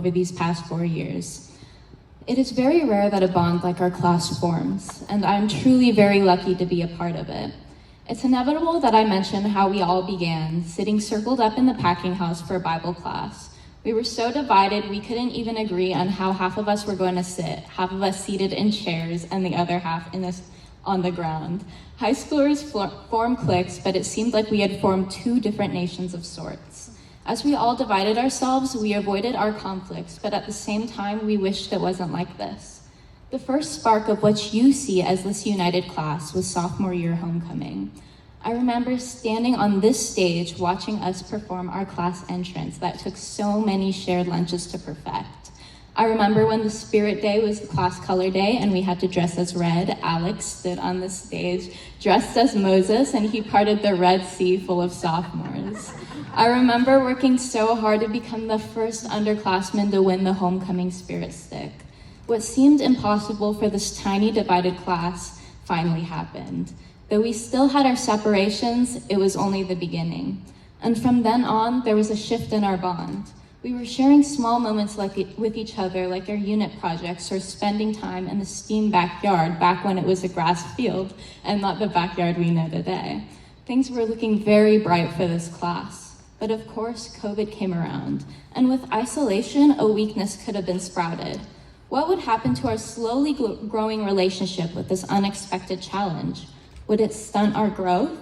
over these past 4 years. It is very rare that a bond like our class forms, and I'm truly very lucky to be a part of it. It's inevitable that I mention how we all began, sitting circled up in the packing house for a Bible class. We were so divided we couldn't even agree on how half of us were going to sit, half of us seated in chairs and the other half on the ground. High schoolers formed cliques, but it seemed like we had formed two different nations of sorts. As we all divided ourselves, we avoided our conflicts, but at the same time, we wished it wasn't like this. The first spark of what you see as this united class was sophomore year homecoming. I remember standing on this stage watching us perform our class entrance that took so many shared lunches to perfect. I remember when the spirit day was the class color day and we had to dress as red. Alex stood on the stage dressed as Moses and he parted the Red Sea full of sophomores. I remember working so hard to become the first underclassman to win the homecoming spirit stick. What seemed impossible for this tiny divided class finally happened. Though we still had our separations, it was only the beginning. And from then on, there was a shift in our bond. We were sharing small moments with each other, like our unit projects or spending time in the STEAM backyard back when it was a grass field and not the backyard we know today. Things were looking very bright for this class. But of course, COVID came around. And with isolation, a weakness could have been sprouted. What would happen to our slowly growing relationship with this unexpected challenge? Would it stunt our growth?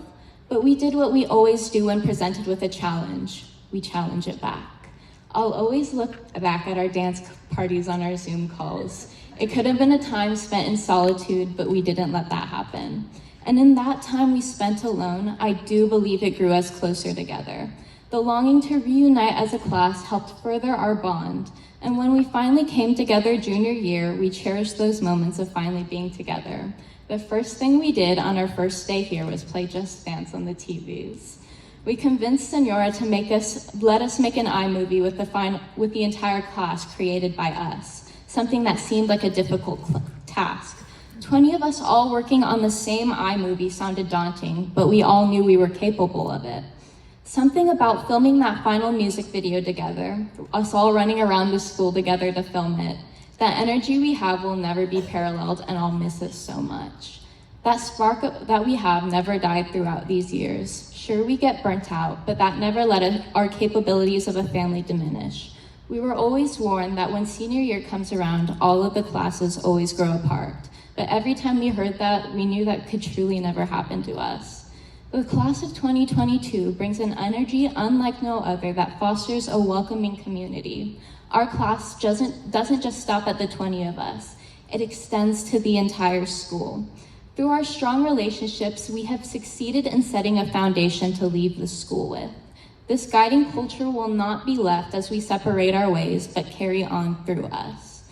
But we did what we always do when presented with a challenge. We challenge it back. I'll always look back at our dance parties on our Zoom calls. It could have been a time spent in solitude, but we didn't let that happen. And in that time we spent alone, I do believe it grew us closer together. The longing to reunite as a class helped further our bond. And when we finally came together junior year, we cherished those moments of finally being together. The first thing we did on our first day here was play Just Dance on the TVs. We convinced Senora to let us make an iMovie with the entire class created by us, something that seemed like a difficult task. 20 of us all working on the same iMovie sounded daunting, but we all knew we were capable of it. Something about filming that final music video together, us all running around the school together to film it, that energy we have will never be paralleled and I'll miss it so much. That spark that we have never died throughout these years. Sure, we get burnt out, but that never let our capabilities of a family diminish. We were always warned that when senior year comes around, all of the classes always grow apart. But every time we heard that, we knew that could truly never happen to us. The class of 2022 brings an energy unlike no other that fosters a welcoming community. Our class doesn't just stop at the 20 of us. It extends to the entire school. Through our strong relationships, we have succeeded in setting a foundation to leave the school with. This guiding culture will not be left as we separate our ways, but carry on through us.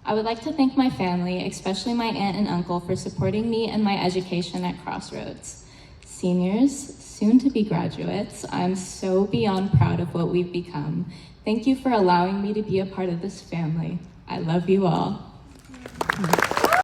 I would like to thank my family, especially my aunt and uncle, for supporting me and my education at Crossroads. Seniors, soon to be graduates, I'm so beyond proud of what we've become. Thank you for allowing me to be a part of this family. I love you all.